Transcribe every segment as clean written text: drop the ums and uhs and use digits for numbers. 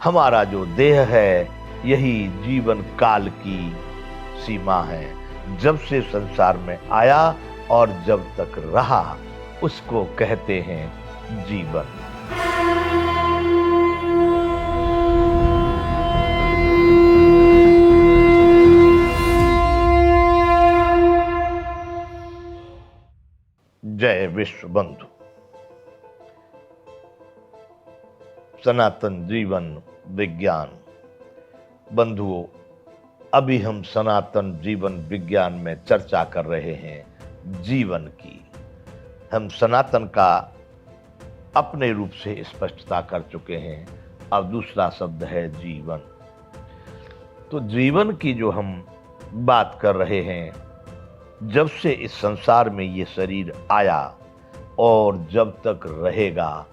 हमारा जो देह है यही जीवन काल की सीमा है। जब से संसार में आया और जब तक रहा उसको कहते हैं जीवन। जय विश्व बंधु। सनातन जीवन विज्ञान बंधुओं, अभी हम सनातन जीवन विज्ञान में चर्चा कर रहे हैं जीवन की। हम सनातन का अपने रूप से स्पष्टता कर चुके हैं। अब दूसरा शब्द है जीवन। तो जीवन की जो हम बात कर रहे हैं, जब से इस संसार में ये शरीर आया और जब तक रहेगा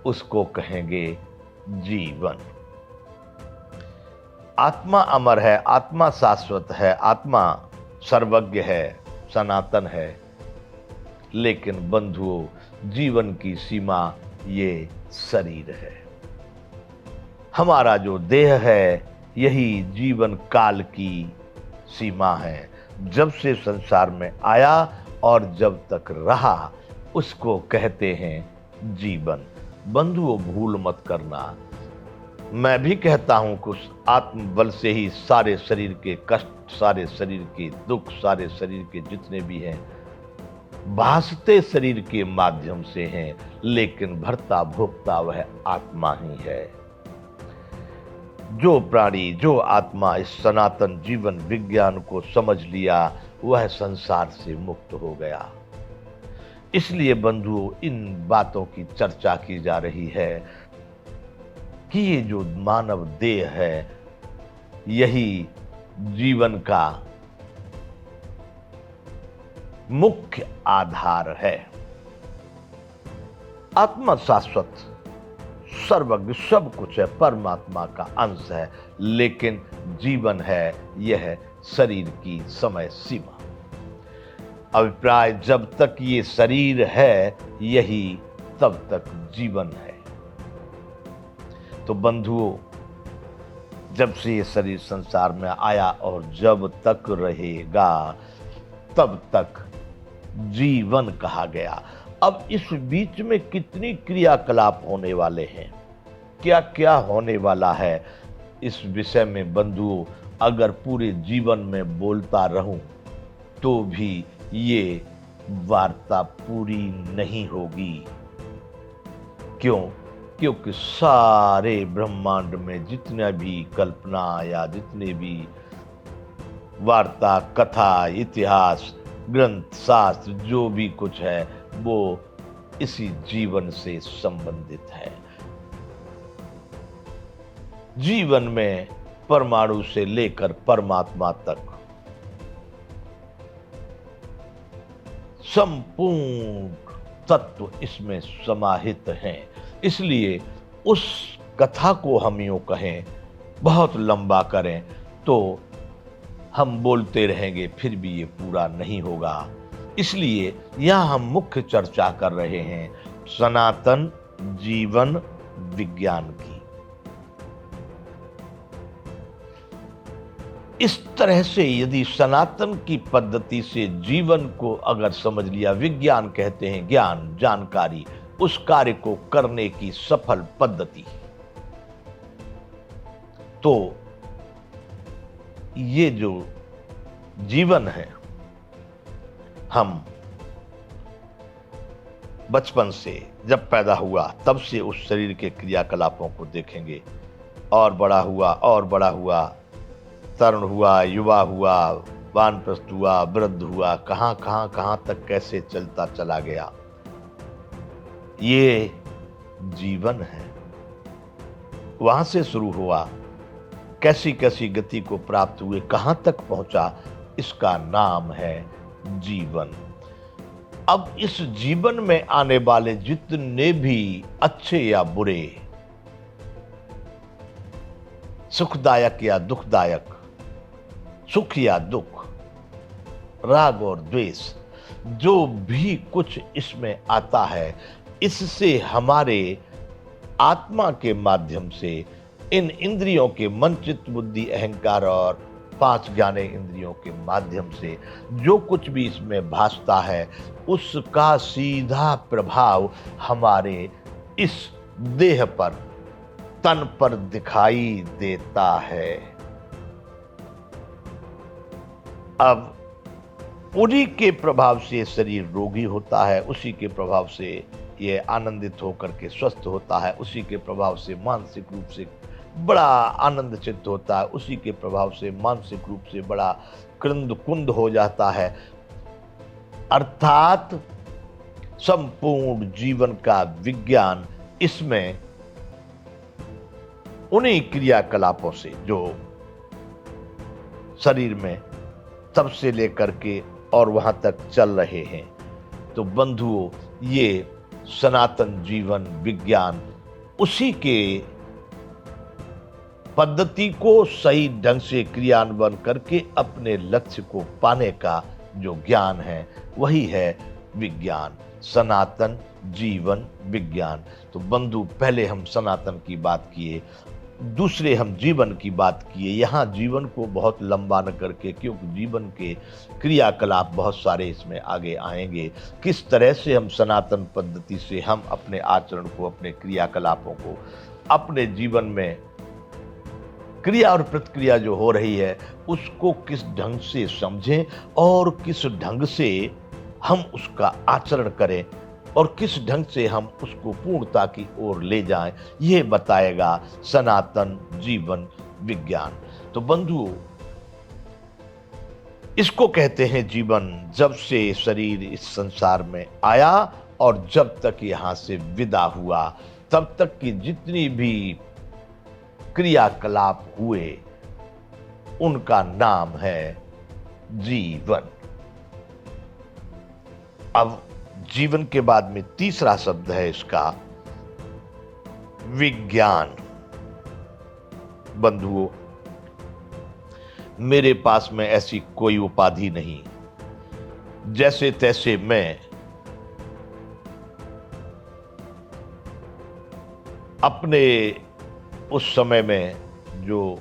उसको कहेंगे जीवन। आत्मा अमर है, आत्मा शाश्वत है, आत्मा सर्वज्ञ है, सनातन है। लेकिन बंधुओं, जीवन की सीमा ये शरीर है। हमारा जो देह है यही जीवन काल की सीमा है। जब से संसार में आया और जब तक रहा उसको कहते हैं जीवन। बंधुओं, भूल मत करना, मैं भी कहता हूं कि उस आत्मबल से ही सारे शरीर के कष्ट, सारे शरीर के दुख, सारे शरीर के जितने भी हैं भासते शरीर के माध्यम से हैं, लेकिन भरता भोगता वह आत्मा ही है। जो प्राणी, जो आत्मा इस सनातन जीवन विज्ञान को समझ लिया वह संसार से मुक्त हो गया। इसलिए बंधुओं, इन बातों की चर्चा की जा रही है कि ये जो मानव देह है यही जीवन का मुख्य आधार है। आत्मा शाश्वत, सर्वज्ञ, सब कुछ है, परमात्मा का अंश है, लेकिन जीवन है यह शरीर की समय सीमा। अभिप्राय, जब तक ये शरीर है यही तब तक जीवन है। तो बंधुओं, जब से ये शरीर संसार में आया और जब तक रहेगा तब तक जीवन कहा गया। अब इस बीच में कितनी क्रियाकलाप होने वाले हैं, क्या क्या होने वाला है, इस विषय में बंधुओं अगर पूरे जीवन में बोलता रहूं तो भी ये वार्ता पूरी नहीं होगी। क्यों? क्योंकि सारे ब्रह्मांड में जितने भी कल्पना या जितने भी वार्ता, कथा, इतिहास, ग्रंथ, शास्त्र जो भी कुछ है वो इसी जीवन से संबंधित है। जीवन में परमाणु से लेकर परमात्मा तक संपूर्ण तत्व इसमें समाहित हैं। इसलिए उस कथा को हम यूं कहें, बहुत लंबा करें तो हम बोलते रहेंगे फिर भी ये पूरा नहीं होगा। इसलिए यहां हम मुख्य चर्चा कर रहे हैं सनातन जीवन विज्ञान की। इस तरह से यदि सनातन की पद्धति से जीवन को अगर समझ लिया, विज्ञान कहते हैं ज्ञान, जानकारी, उस कार्य को करने की सफल पद्धति, तो ये जो जीवन है, हम बचपन से जब पैदा हुआ तब से उस शरीर के क्रियाकलापों को देखेंगे, और बड़ा हुआ और बड़ा हुआ, तरुण हुआ, युवा हुआ, वानप्रस्थ हुआ, वृद्ध हुआ, कहां तक कैसे चलता चला गया। ये जीवन है। वहां से शुरू हुआ, कैसी कैसी गति को प्राप्त हुए, कहां तक पहुंचा, इसका नाम है जीवन। अब इस जीवन में आने वाले जितने भी अच्छे या बुरे, सुखदायक या दुखदायक, सुख या दुख, राग और द्वेष, जो भी कुछ इसमें आता है, इससे हमारे आत्मा के माध्यम से इन इंद्रियों के मन चित्त बुद्धि अहंकार और 5 ज्ञानेय इंद्रियों के माध्यम से जो कुछ भी इसमें भासता है उसका सीधा प्रभाव हमारे इस देह पर, तन पर दिखाई देता है। अब उन्हीं के प्रभाव से शरीर रोगी होता है, उसी के प्रभाव से ये आनंदित होकर के स्वस्थ होता है, उसी के प्रभाव से मानसिक रूप से बड़ा आनंद चित्त होता है, उसी के प्रभाव से मानसिक रूप से बड़ा कृंद कुंद हो जाता है। अर्थात संपूर्ण जीवन का विज्ञान इसमें उन्हीं क्रियाकलापों से जो शरीर में तब से लेकर के और वहां तक चल रहे हैं। तो बंधुओं, ये सनातन जीवन विज्ञान उसी के पद्धति को सही ढंग से क्रियान्वयन करके अपने लक्ष्य को पाने का जो ज्ञान है वही है विज्ञान, सनातन जीवन विज्ञान। तो बंधु, पहले हम सनातन की बात किए, दूसरे हम जीवन की बात किए। यहाँ जीवन को बहुत लंबा न करके, क्योंकि जीवन के क्रियाकलाप बहुत सारे इसमें आगे आएंगे, किस तरह से हम सनातन पद्धति से हम अपने आचरण को, अपने क्रियाकलापों को, अपने जीवन में क्रिया और प्रतिक्रिया जो हो रही है उसको किस ढंग से समझें और किस ढंग से हम उसका आचरण करें और किस ढंग से हम उसको पूर्णता की ओर ले जाएं, यह बताएगा सनातन जीवन विज्ञान। तो बंधुओं, इसको कहते हैं जीवन, जब से शरीर इस संसार में आया और जब तक यहां से विदा हुआ तब तक की जितनी भी क्रियाकलाप हुए उनका नाम है जीवन। अब जीवन के बाद में तीसरा शब्द है इसका विज्ञान। बंधुओं, मेरे पास में ऐसी कोई उपाधि नहीं, जैसे तैसे मैं अपने उस समय में जो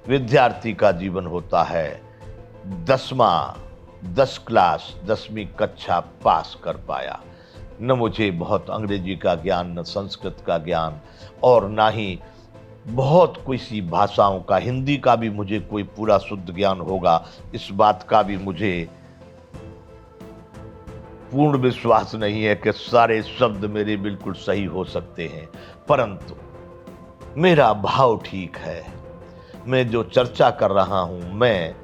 विद्यार्थी का जीवन होता है, 10 क्लास 10वीं कक्षा पास कर पाया। न मुझे बहुत अंग्रेजी का ज्ञान, न संस्कृत का ज्ञान, और ना ही बहुत कोई सी भाषाओं का, हिंदी का भी मुझे कोई पूरा शुद्ध ज्ञान होगा, इस बात का भी मुझे पूर्ण विश्वास नहीं है कि सारे शब्द मेरे बिल्कुल सही हो सकते हैं। परंतु मेरा भाव ठीक है। मैं जो चर्चा कर रहा हूं, मैं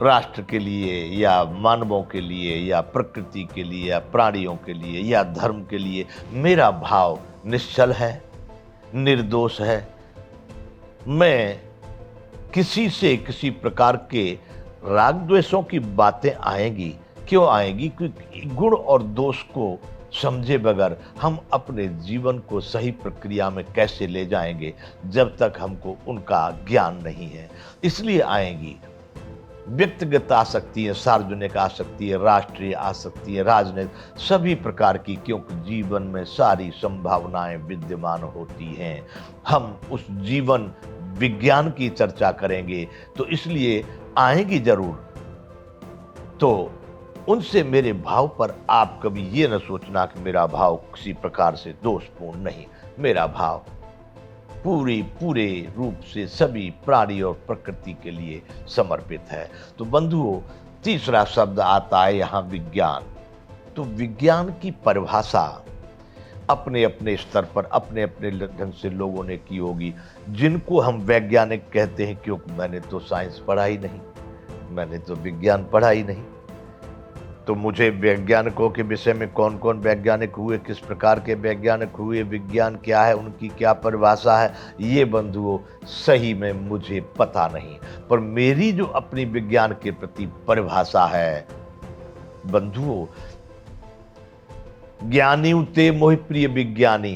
राष्ट्र के लिए या मानवों के लिए या प्रकृति के लिए या प्राणियों के लिए या धर्म के लिए, मेरा भाव निश्चल है, निर्दोष है। मैं किसी से किसी प्रकार के राग द्वेषों की बातें आएंगी, क्यों आएंगी? क्योंकि गुण और दोष को समझे बगैर हम अपने जीवन को सही प्रक्रिया में कैसे ले जाएंगे जब तक हमको उनका ज्ञान नहीं है। इसलिए आएंगी व्यक्तिगत आसक्ति है, सार्वजनिक आसक्ति है, राष्ट्रीय आसक्ति है, राजनीतिक, सभी प्रकार की, क्योंकि जीवन में सारी संभावनाएं विद्यमान होती हैं। हम उस जीवन विज्ञान की चर्चा करेंगे तो इसलिए आएंगी जरूर। तो उनसे मेरे भाव पर आप कभी ये न सोचना कि मेरा भाव किसी प्रकार से दोषपूर्ण नहीं। मेरा भाव पूरे रूप से सभी प्राणी और प्रकृति के लिए समर्पित है। तो बंधुओं, तीसरा शब्द आता है यहाँ विज्ञान। तो विज्ञान की परिभाषा अपने अपने स्तर पर अपने अपने ढंग से लोगों ने की होगी। जिनको हम वैज्ञानिक कहते हैं, क्योंकि मैंने तो साइंस पढ़ा ही नहीं, मैंने तो विज्ञान पढ़ा ही नहीं, तो मुझे वैज्ञानिकों के विषय में कौन कौन वैज्ञानिक हुए, किस प्रकार के वैज्ञानिक हुए, विज्ञान क्या है, उनकी क्या परिभाषा है, ये बंधुओं सही में मुझे पता नहीं। पर मेरी जो अपनी विज्ञान के प्रति परिभाषा है बंधुओं, ज्ञानी उते मोहि प्रिय विज्ञानी,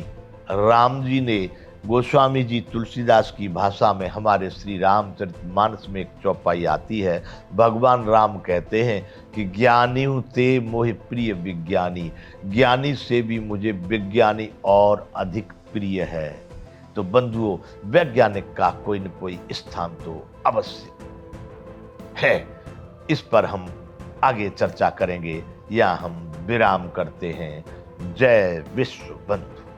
राम जी ने गोस्वामी जी तुलसीदास की भाषा में हमारे श्री रामचरितमानस में एक चौपाई आती है। भगवान राम कहते हैं कि ज्ञानी ते मोहि प्रिय विज्ञानी, ज्ञानी से भी मुझे विज्ञानी और अधिक प्रिय है। तो बंधुओं, वैज्ञानिक का कोई न कोई स्थान तो अवश्य है। इस पर हम आगे चर्चा करेंगे या हम विराम करते हैं। जय विश्व बंधु।